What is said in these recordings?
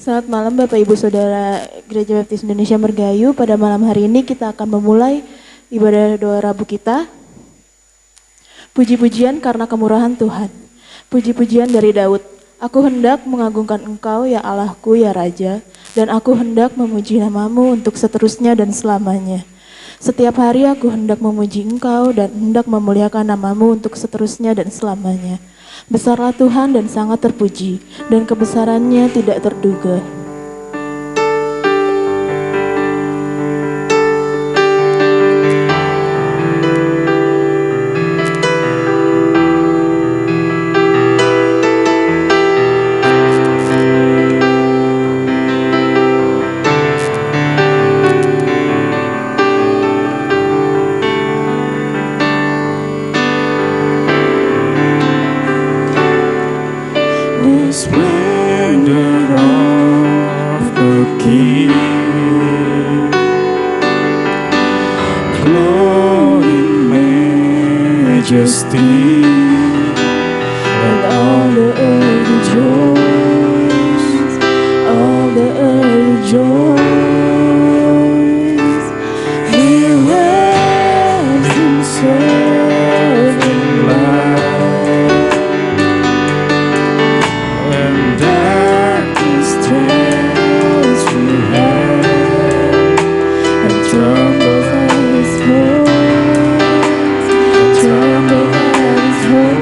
Selamat malam Bapak Ibu Saudara Gereja Baptis Indonesia Mergayu. Pada malam hari ini kita akan memulai ibadah doa Rabu kita. Puji-pujian karena kemurahan Tuhan. Puji-pujian dari Daud. Aku hendak mengagungkan Engkau ya Allahku ya Raja, dan aku hendak memuji namamu untuk seterusnya dan selamanya. Setiap hari aku hendak memuji Engkau dan hendak memuliakan namamu untuk seterusnya dan selamanya. Besarlah Tuhan dan sangat terpuji, dan kebesarannya tidak terduga. Tremble at his voice.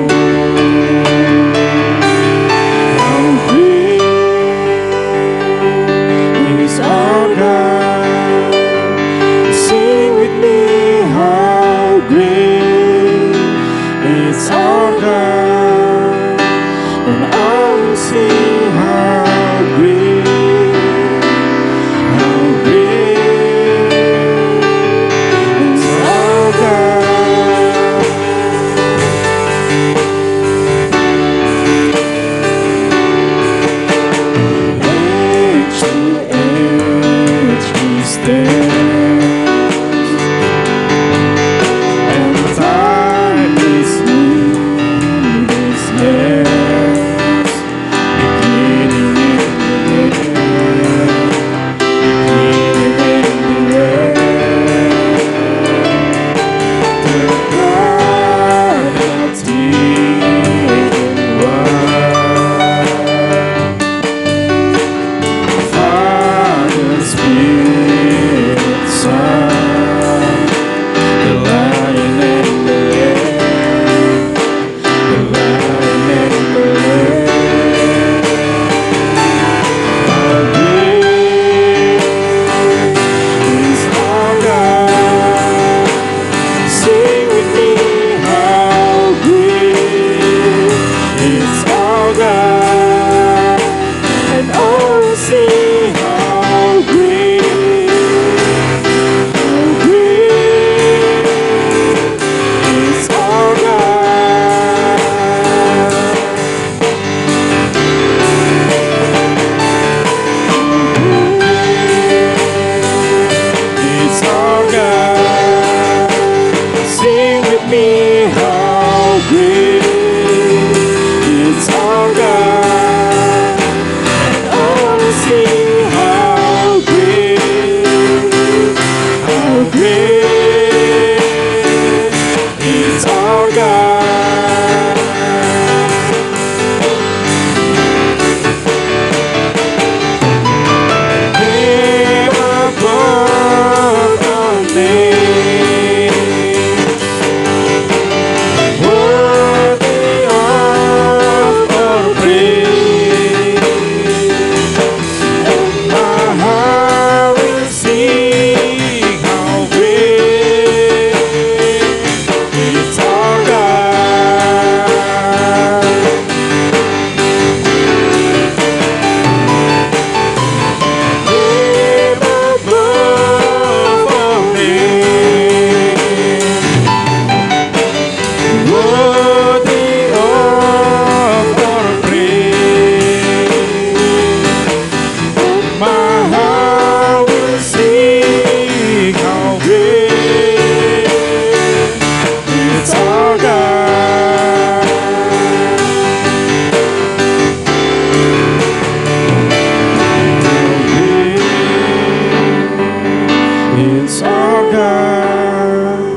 It's our God.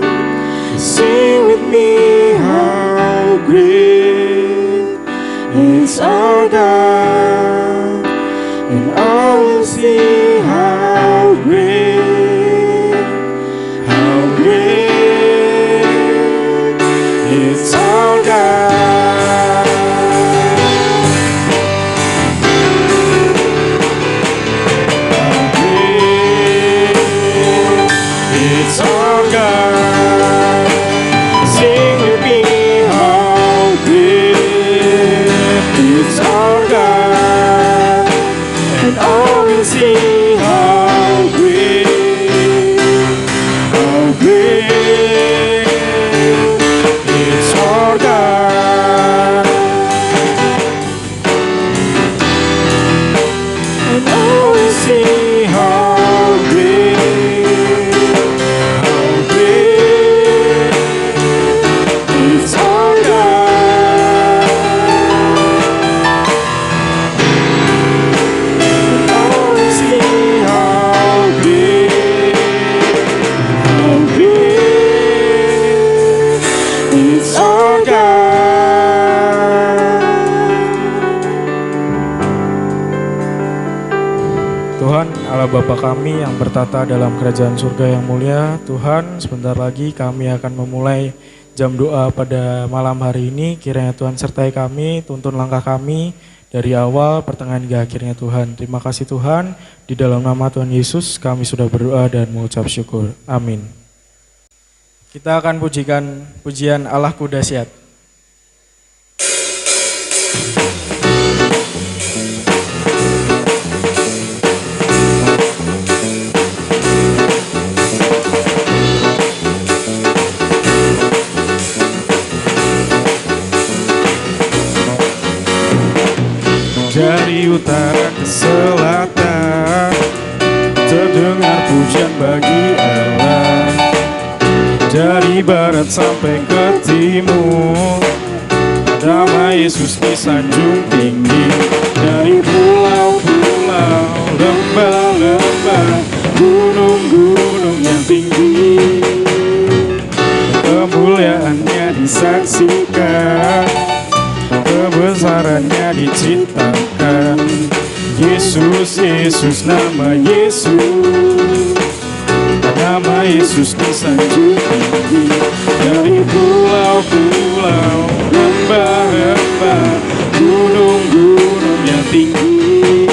Sing with me how great is our God, and all will see how great is our God. How great is our God. Sing with me how great is our God, and all will see how great is our God. And all will see how great is our God. And all will see how great is our God. Tuhan Allah Bapa kami yang bertata dalam kerajaan surga yang mulia, Tuhan sebentar lagi kami akan memulai jam doa pada malam hari ini. Kiranya Tuhan sertai kami, tuntun langkah kami dari awal, pertengahan hingga akhirnya Tuhan. Terima kasih Tuhan, di dalam nama Tuhan Yesus kami sudah berdoa dan mengucap syukur. Amin. Kita akan pujikan pujian Allahku dahsyat. Dari utara ke selatan terdengar pujian bagi Allah. Dari barat sampai ke timur, nama Yesus disanjung tinggi. Dari pulau-pulau, lembah-lembah, gunung-gunung yang tinggi, kemuliaannya disaksikan, kebesarannya diceritakan. Yesus, Yesus, nama Yesus, nama Yesus disanjung tinggi. Dari pulau-pulau, lembah-lembah, gunung-gunung yang tinggi,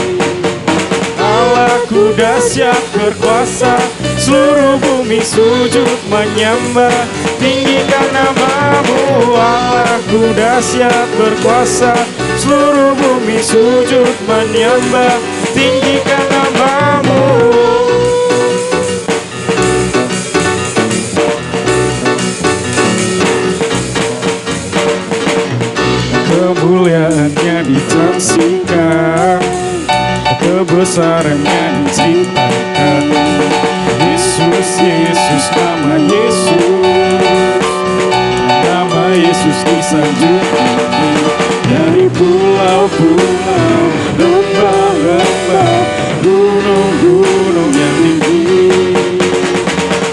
Allahku dahsyat berkuasa, seluruh bumi sujud menyembah. Tinggikan namamu, Allahku dahsyat berkuasa, seluruh bumi sujud menyembah. Tinggikan namamu. Kemuliaannya disaksikan, kebesarannya diceritakan. Yesus, Yesus, nama Yesus, nama Yesus disanjung tinggi. Dari pulau-pulau, lembah-lembah, gunung-gunung yang tinggi,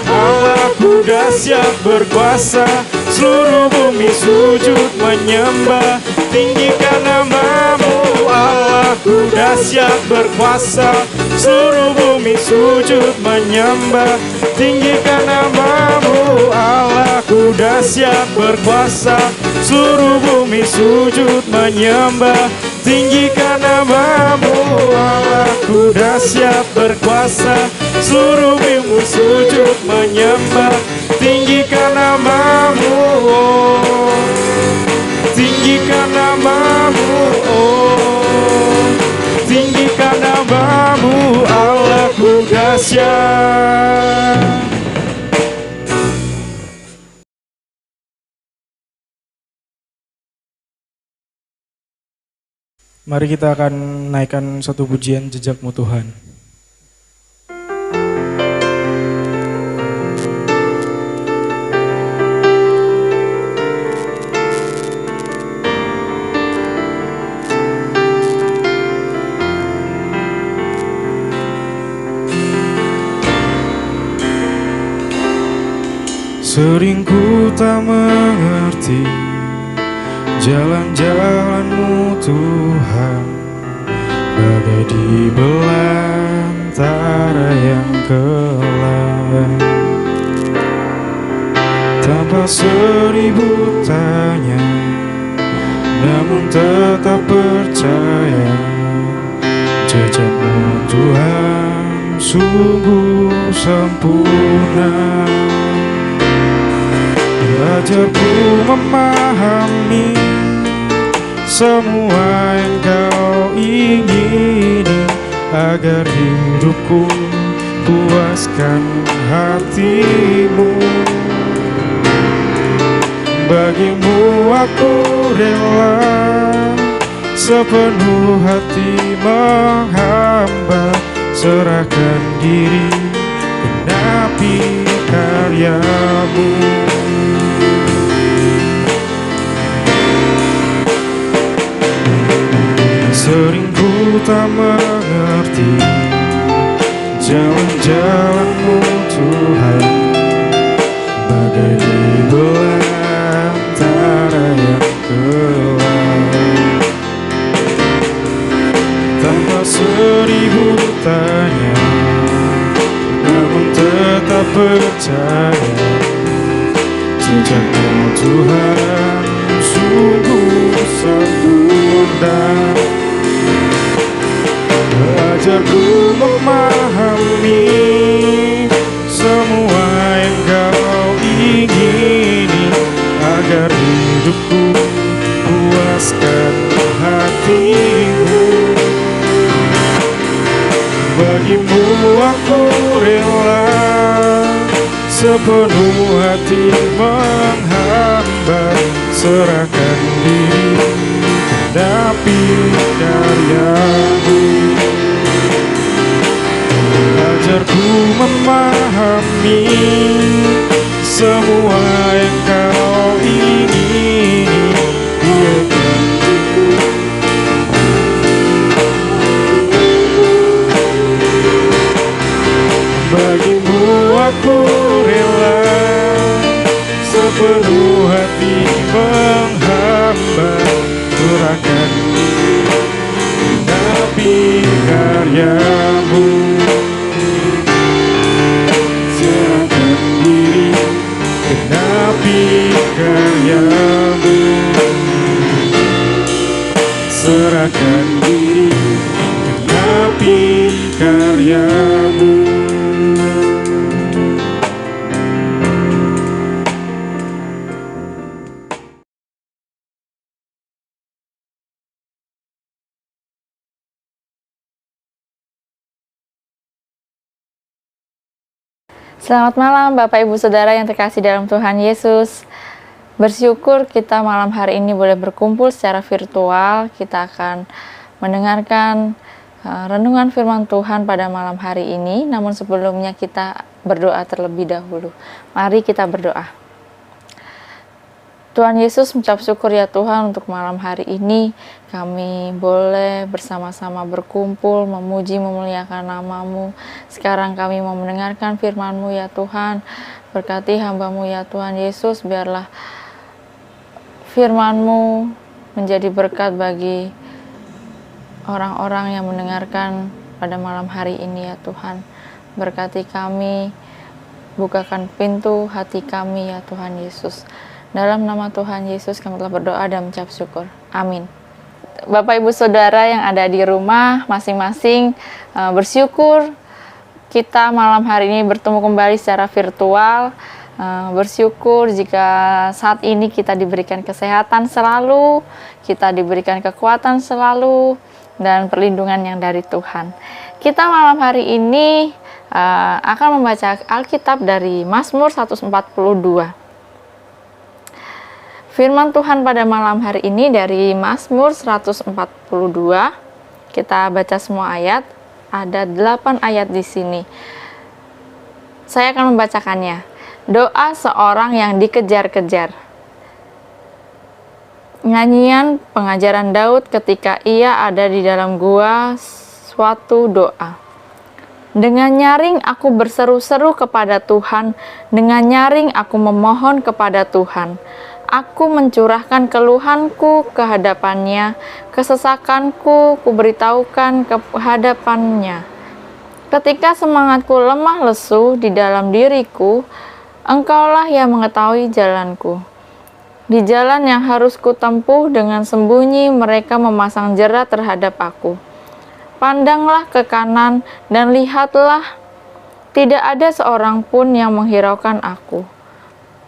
Allahku dahsyat berkuasa, seluruh bumi sujud menyembah. Tinggikan namamu, Allahku dahsyat berkuasa, seluruh bumi sujud menyembah. Tinggikan namamu, Allahku dahsyat berkuasa, seluruh bumi sujud menyembah. Tinggikan namamu, Allahku dahsyat berkuasa, seluruh bumi sujud menyembah. Tinggikan namamu, tinggikan namamu, tinggikan namamu, Allahku dahsyat. Mari kita akan naikkan satu pujian Jejak-Mu Tuhan. Sering ku tak mengerti jalan-jalan-Mu Tuhan, bagai di belantara yang kelam. Tanpa 1000 tanya, namun tetap percaya, jejak-Mu Tuhan sungguh sempurna. Ajarku memahami semua yang Kau ingini, agar hidupku puaskan hati-Mu. Bagimu aku rela sepenuh hati menghamba, serahkan diri genapi karya-Mu. Sering ku tak mengerti jalan-jalan-Mu Tuhan, bagai di belantara yang kelam. Tanpa 1000 tanya, namun tetap percaya, jejak-Mu Tuhan sungguh sempurna. Ajarku memahami semua yang Kau ingini, agar hidupku puaskan hati-Mu. Bagimu aku rela sepenuh hati menghamba, serahkan diri genapi karya-Mu. Ajarku memahami semua yang Kau ingini, biarkan bagimu aku rela sepenuh hati menghamba, curahkan genapi karya-Mu. Serahkan diri genapi karya-Mu. Serahkan diri genapi karya-Mu. Selamat malam Bapak Ibu Saudara yang terkasih dalam Tuhan Yesus. Bersyukur kita malam hari ini boleh berkumpul secara virtual. Kita akan mendengarkan renungan firman Tuhan pada malam hari ini. Namun sebelumnya kita berdoa terlebih dahulu. Mari kita berdoa. Tuhan Yesus, mengucap syukur ya Tuhan untuk malam hari ini kami boleh bersama-sama berkumpul memuji memuliakan nama-Mu. Sekarang kami mau mendengarkan firman-Mu ya Tuhan. Berkati hamba-Mu ya Tuhan Yesus, biarlah firman-Mu menjadi berkat bagi orang-orang yang mendengarkan pada malam hari ini ya Tuhan. Berkati kami, bukakan pintu hati kami ya Tuhan Yesus. Dalam nama Tuhan Yesus kami telah berdoa dan mengucap syukur. Amin. Bapak Ibu Saudara yang ada di rumah masing-masing bersyukur kita malam hari ini bertemu kembali secara virtual. Bersyukur jika saat ini kita diberikan kesehatan selalu, kita diberikan kekuatan selalu, dan perlindungan yang dari Tuhan. Kita malam hari ini akan membaca Alkitab dari Mazmur 142. Firman Tuhan pada malam hari ini dari Mazmur 142. Kita baca semua ayat. Ada 8 ayat di sini. Saya akan membacakannya. Doa seorang yang dikejar-kejar. Nyanyian pengajaran Daud ketika ia ada di dalam gua, suatu doa. Dengan nyaring aku berseru-seru kepada Tuhan, dengan nyaring aku memohon kepada Tuhan. Aku mencurahkan keluhanku ke hadapannya, kesesakanku kuberitahukan ke hadapannya. Ketika semangatku lemah lesu di dalam diriku, Engkaulah yang mengetahui jalanku. Di jalan yang harus kutempuh dengan sembunyi mereka memasang jerat terhadap aku. Pandanglah ke kanan dan lihatlah, tidak ada seorang pun yang menghiraukan aku.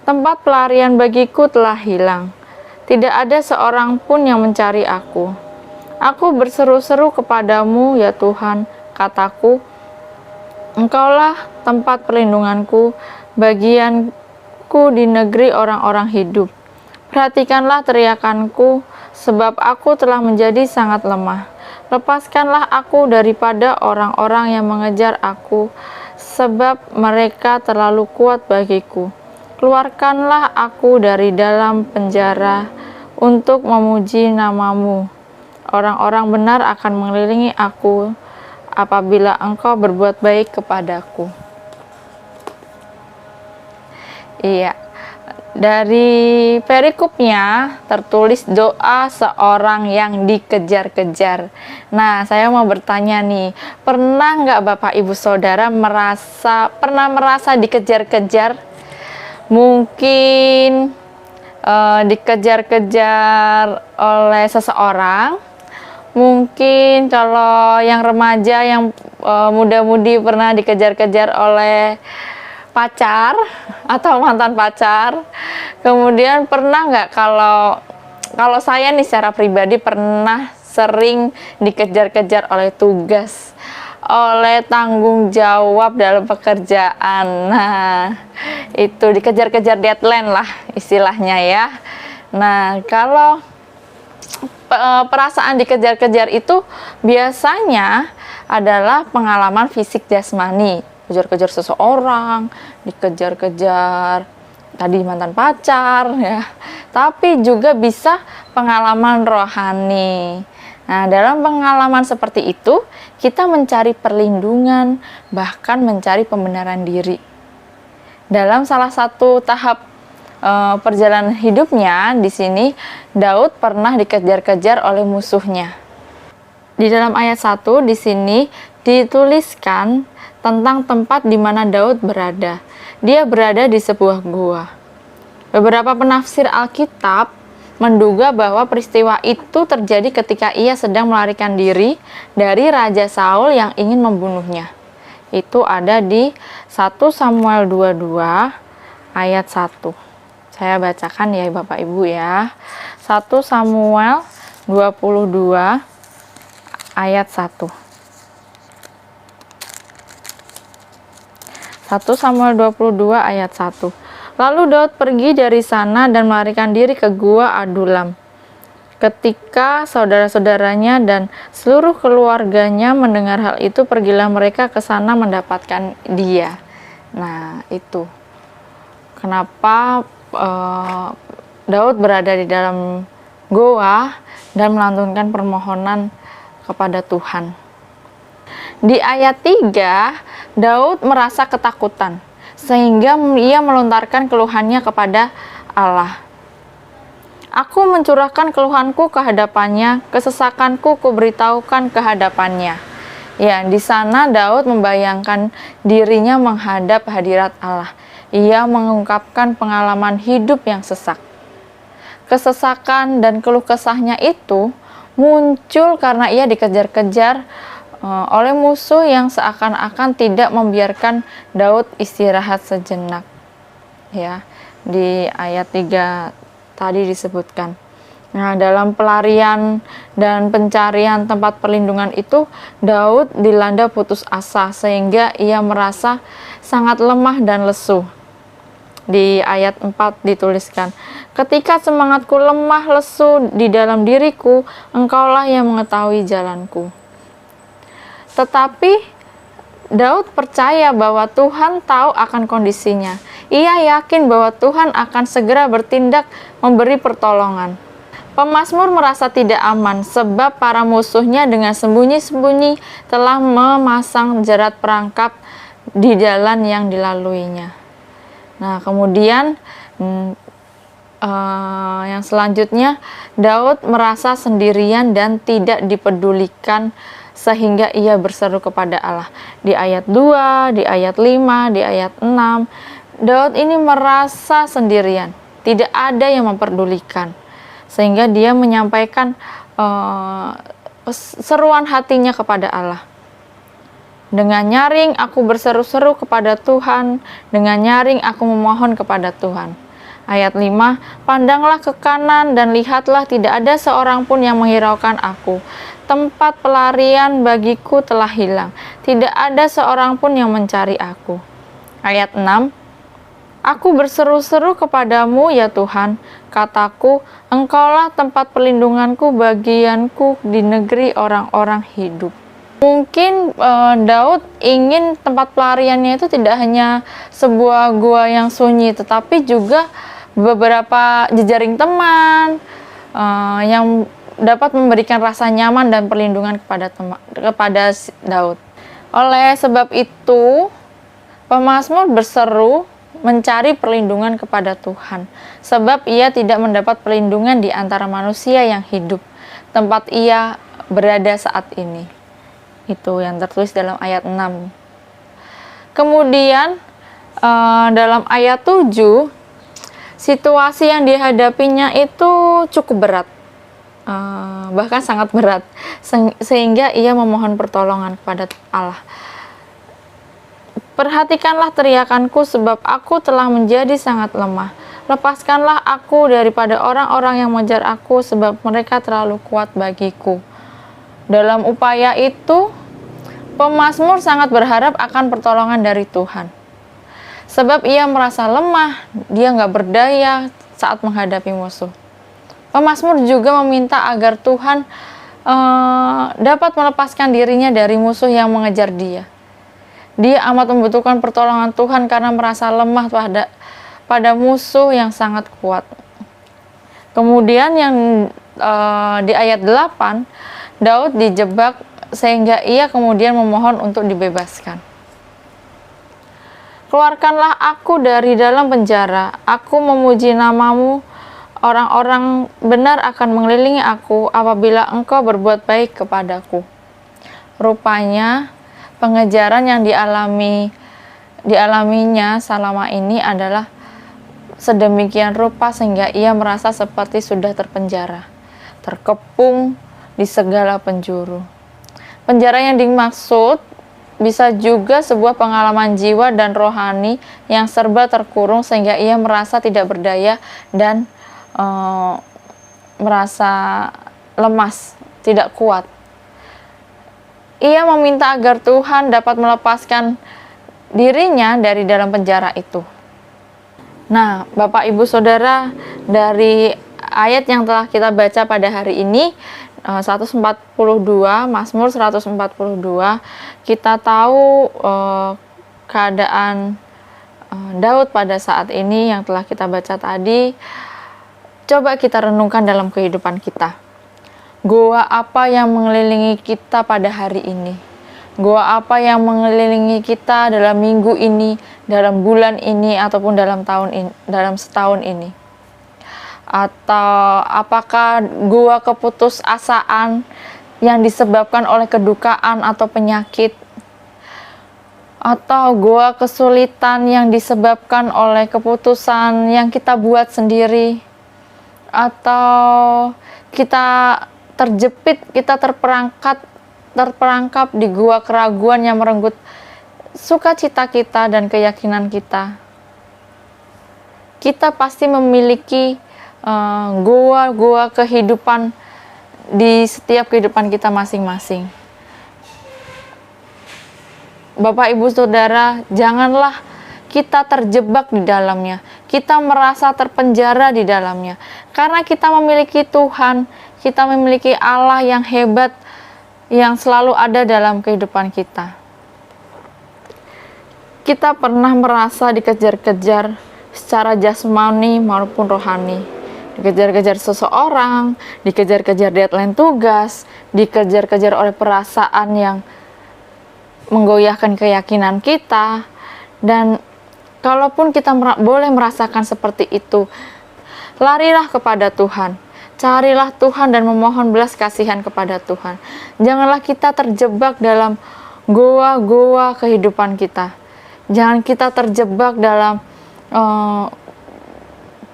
Tempat pelarian bagiku telah hilang. Tidak ada seorang pun yang mencari aku. Aku berseru-seru kepadamu, ya Tuhan, kataku, Engkaulah tempat perlindunganku, bagianku di negeri orang-orang hidup. Perhatikanlah teriakanku, sebab aku telah menjadi sangat lemah. Lepaskanlah aku daripada orang-orang yang mengejar aku, sebab mereka terlalu kuat bagiku. Keluarkanlah aku dari dalam penjara untuk memuji namamu. Orang-orang benar akan mengelilingi aku apabila Engkau berbuat baik kepadaku. Iya, dari perikopnya tertulis doa seorang yang dikejar-kejar. Nah, saya mau bertanya nih, pernah nggak Bapak Ibu Saudara pernah merasa dikejar-kejar? Mungkin dikejar-kejar oleh seseorang. Mungkin kalau yang remaja, yang muda-mudi pernah dikejar-kejar oleh pacar atau mantan pacar. Kemudian pernah nggak, kalau saya nih secara pribadi pernah sering dikejar-kejar oleh tugas, oleh tanggung jawab dalam pekerjaan. Nah, itu dikejar-kejar deadline lah istilahnya ya. Nah, kalau perasaan dikejar-kejar itu biasanya adalah pengalaman fisik jasmani, kejar-kejar seseorang, dikejar-kejar tadi mantan pacar ya, tapi juga bisa pengalaman rohani. Nah, dalam pengalaman seperti itu kita mencari perlindungan, bahkan mencari pembenaran diri. Dalam salah satu tahap perjalanan hidupnya, di sini Daud pernah dikejar-kejar oleh musuhnya. Di dalam ayat 1 di sini dituliskan tentang tempat di mana Daud berada. Dia berada di sebuah gua. Beberapa penafsir Alkitab menduga bahwa peristiwa itu terjadi ketika ia sedang melarikan diri dari Raja Saul yang ingin membunuhnya. Itu ada di 1 Samuel 22 ayat 1. Saya bacakan ya Bapak Ibu ya. 1 Samuel 22 ayat 1. 1 Samuel 22 ayat 1. Lalu Daud pergi dari sana dan melarikan diri ke gua Adulam. Ketika saudara-saudaranya dan seluruh keluarganya mendengar hal itu, pergilah mereka ke sana mendapatkan dia. Nah, itu kenapa Daud berada di dalam goa dan melantunkan permohonan kepada Tuhan. Di ayat 3, Daud merasa ketakutan sehingga ia melontarkan keluhannya kepada Allah. Aku mencurahkan keluhanku ke hadapannya, kesesakanku kuberitahukan ke hadapannya. Ya, di sana Daud membayangkan dirinya menghadap hadirat Allah. Ia mengungkapkan pengalaman hidup yang sesak. Kesesakan dan keluh kesahnya itu muncul karena ia dikejar-kejar oleh musuh yang seakan-akan tidak membiarkan Daud istirahat sejenak. Ya, di ayat 3 tadi disebutkan. Nah, dalam pelarian dan pencarian tempat perlindungan itu, Daud dilanda putus asa sehingga ia merasa sangat lemah dan lesu. Di ayat 4 dituliskan, ketika semangatku lemah lesu di dalam diriku, Engkaulah yang mengetahui jalanku. Tetapi Daud percaya bahwa Tuhan tahu akan kondisinya. Ia yakin bahwa Tuhan akan segera bertindak memberi pertolongan. Pemazmur merasa tidak aman sebab para musuhnya dengan sembunyi-sembunyi telah memasang jerat perangkap di jalan yang dilaluinya. Nah, kemudian yang selanjutnya, Daud merasa sendirian dan tidak dipedulikan sehingga ia berseru kepada Allah. Di ayat 2, di ayat 5, di ayat 6, Daud ini merasa sendirian, tidak ada yang memperdulikan. Sehingga dia menyampaikan seruan hatinya kepada Allah. Dengan nyaring aku berseru-seru kepada Tuhan, dengan nyaring aku memohon kepada Tuhan. Ayat 5, pandanglah ke kanan dan lihatlah tidak ada seorang pun yang menghiraukan aku. Tempat pelarian bagiku telah hilang, tidak ada seorang pun yang mencari aku. Ayat 6, aku berseru-seru kepadamu ya Tuhan, kataku, Engkaulah tempat perlindunganku, bagianku di negeri orang-orang hidup. Mungkin Daud ingin tempat pelariannya itu tidak hanya sebuah gua yang sunyi, tetapi juga beberapa jejaring teman yang dapat memberikan rasa nyaman dan perlindungan kepada Daud. Oleh sebab itu, pemazmur berseru mencari perlindungan kepada Tuhan, sebab ia tidak mendapat perlindungan di antara manusia yang hidup, tempat ia berada saat ini. Itu yang tertulis dalam ayat 6. Kemudian dalam ayat 7, situasi yang dihadapinya itu cukup berat, bahkan sangat berat, sehingga ia memohon pertolongan kepada Allah. Perhatikanlah teriakanku sebab aku telah menjadi sangat lemah. Lepaskanlah aku daripada orang-orang yang mengejar aku sebab mereka terlalu kuat bagiku. Dalam upaya itu, pemazmur sangat berharap akan pertolongan dari Tuhan. Sebab ia merasa lemah, dia nggak berdaya saat menghadapi musuh. Pemazmur juga meminta agar Tuhan dapat melepaskan dirinya dari musuh yang mengejar dia. Dia amat membutuhkan pertolongan Tuhan karena merasa lemah pada musuh yang sangat kuat. Kemudian yang di ayat 8, Daud dijebak sehingga ia kemudian memohon untuk dibebaskan. Keluarkanlah aku dari dalam penjara, aku memuji namamu, orang-orang benar akan mengelilingi aku apabila engkau berbuat baik kepadaku. Rupanya, pengejaran yang dialaminya selama ini adalah sedemikian rupa sehingga ia merasa seperti sudah terpenjara, terkepung di segala penjuru. Penjara yang dimaksud bisa juga sebuah pengalaman jiwa dan rohani yang serba terkurung sehingga ia merasa tidak berdaya dan merasa lemas, tidak kuat. Ia meminta agar Tuhan dapat melepaskan dirinya dari dalam penjara itu. Nah, Bapak Ibu Saudara, dari ayat yang telah kita baca pada hari ini, 142, Mazmur 142, kita tahu keadaan Daud pada saat ini yang telah kita baca tadi. Coba kita renungkan dalam kehidupan kita. Goa apa yang mengelilingi kita pada hari ini? Goa apa yang mengelilingi kita dalam minggu ini, dalam bulan ini, ataupun dalam setahun ini? Atau apakah goa keputusasaan yang disebabkan oleh kedukaan atau penyakit? Atau goa kesulitan yang disebabkan oleh keputusan yang kita buat sendiri? Atau kita terjepit, kita terperangkap di gua keraguan yang merenggut sukacita kita dan keyakinan kita. Kita pasti memiliki gua kehidupan di setiap kehidupan kita masing-masing. Bapak Ibu Saudara, janganlah kita terjebak di dalamnya, kita merasa terpenjara di dalamnya, karena kita memiliki Tuhan, kita memiliki Allah yang hebat, yang selalu ada dalam kehidupan kita. Kita pernah merasa dikejar-kejar secara jasmani maupun rohani. dikejar-kejar seseorang, dikejar-kejar deadline tugas, dikejar-kejar oleh perasaan yang menggoyahkan keyakinan kita. Dan kalaupun kita boleh merasakan seperti itu, larilah kepada Tuhan. Carilah Tuhan dan memohon belas kasihan kepada Tuhan. Janganlah kita terjebak dalam goa-goa kehidupan kita. Jangan kita terjebak dalam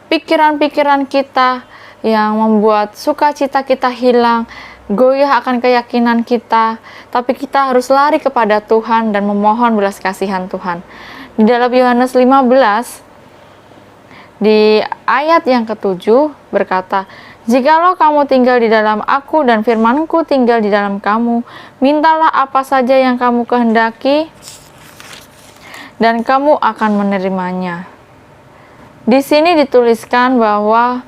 pikiran-pikiran kita yang membuat sukacita kita hilang, goyah akan keyakinan kita. Tapi kita harus lari kepada Tuhan dan memohon belas kasihan Tuhan. Di dalam Yohanes 15, di ayat yang ke-7 berkata, "Jikalau kamu tinggal di dalam aku dan firman-Ku tinggal di dalam kamu, mintalah apa saja yang kamu kehendaki, dan kamu akan menerimanya." Di sini dituliskan bahwa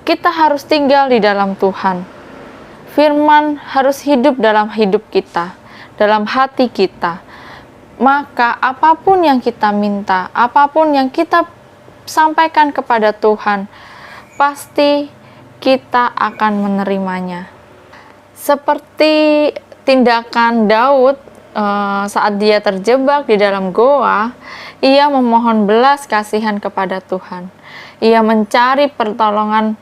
kita harus tinggal di dalam Tuhan. Firman harus hidup dalam hidup kita, dalam hati kita. Maka apapun yang kita minta, apapun yang kita sampaikan kepada Tuhan, pasti kita akan menerimanya. Seperti tindakan Daud saat dia terjebak di dalam goa, ia memohon belas kasihan kepada Tuhan. Ia mencari pertolongan,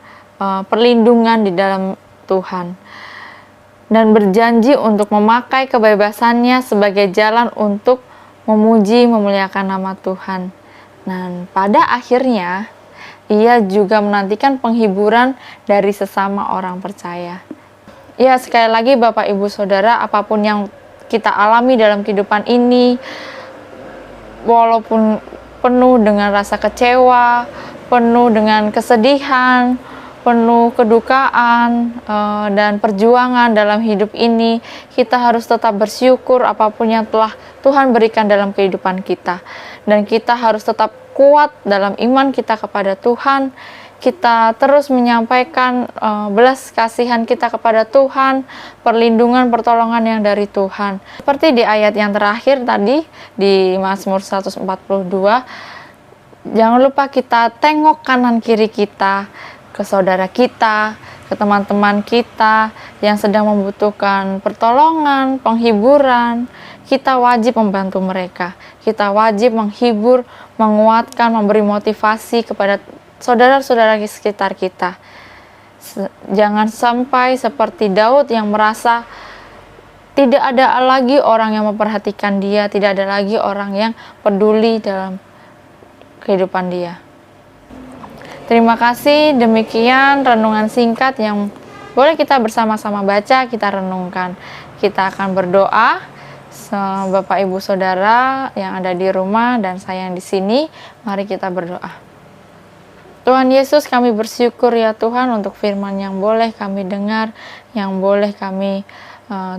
perlindungan di dalam Tuhan, dan berjanji untuk memakai kebebasannya sebagai jalan untuk memuji, memuliakan nama Tuhan. Dan pada akhirnya, ia juga menantikan penghiburan dari sesama orang percaya. Ya, sekali lagi Bapak Ibu Saudara, apapun yang kita alami dalam kehidupan ini, walaupun penuh dengan rasa kecewa, penuh dengan kesedihan, penuh kedukaan dan perjuangan dalam hidup ini, kita harus tetap bersyukur apapun yang telah Tuhan berikan dalam kehidupan kita. Dan kita harus tetap kuat dalam iman kita kepada Tuhan. Kita terus menyampaikan belas kasihan kita kepada Tuhan, perlindungan, pertolongan yang dari Tuhan. Seperti di ayat yang terakhir tadi, di Mazmur 142, jangan lupa kita tengok kanan kiri kita, ke saudara kita, ke teman-teman kita yang sedang membutuhkan pertolongan, penghiburan. Kita wajib membantu mereka. Kita wajib menghibur, menguatkan, memberi motivasi kepada saudara-saudara di sekitar kita. Jangan sampai seperti Daud yang merasa tidak ada lagi orang yang memperhatikan dia, tidak ada lagi orang yang peduli dalam kehidupan dia. Terima kasih, demikian renungan singkat yang boleh kita bersama-sama baca, kita renungkan. Kita akan berdoa. Bapak Ibu Saudara yang ada di rumah dan saya yang di sini, mari kita berdoa. Tuhan Yesus, kami bersyukur ya Tuhan untuk firman yang boleh kami dengar, yang boleh kami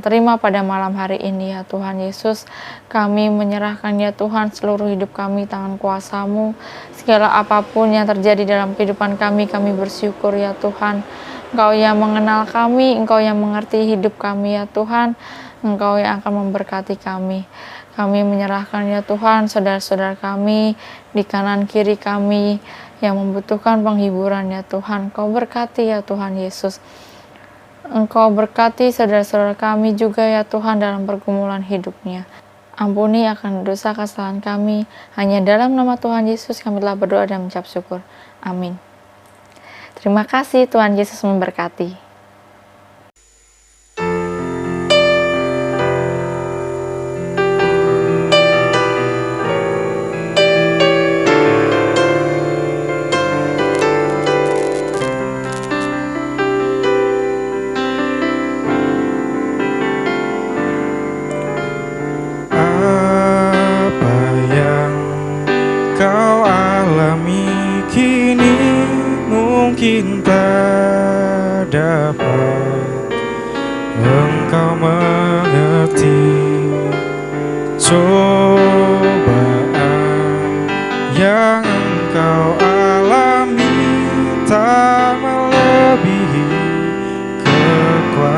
terima pada malam hari ini ya Tuhan Yesus. Kami menyerahkan ya Tuhan seluruh hidup kami tangan kuasa-Mu. Segala apapun yang terjadi dalam kehidupan kami bersyukur ya Tuhan. Engkau yang mengenal kami, Engkau yang mengerti hidup kami ya Tuhan. Engkau yang akan memberkati kami. Kami menyerahkan ya Tuhan saudara-saudara kami di kanan kiri kami yang membutuhkan penghiburan ya Tuhan. Engkau berkati ya Tuhan Yesus. Engkau berkati saudara-saudara kami juga ya Tuhan dalam pergumulan hidupnya. Ampuni akan dosa kesalahan kami. Hanya dalam nama Tuhan Yesus kami telah berdoa dan mengucap syukur. Amin. Terima kasih, Tuhan Yesus memberkati. Mungkin tak dapat engkau mengerti cobaan yang engkau alami tak melebihi kekuatanku.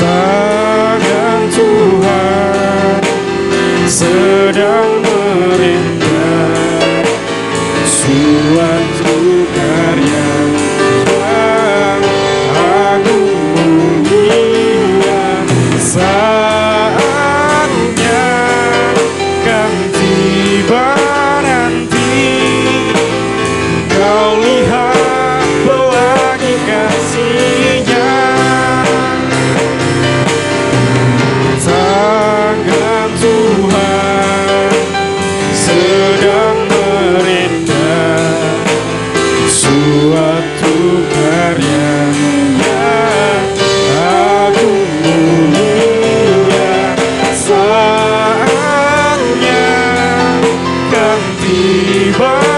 Tangan Tuhan sedang merintah suatu karya yang agung mulia. Saatnya kan tiba nanti, kau lihat pelangi kasih-Nya. Tangan Tuhan sedang merintah suatu karya yang agung mulia. Saatnya kan tiba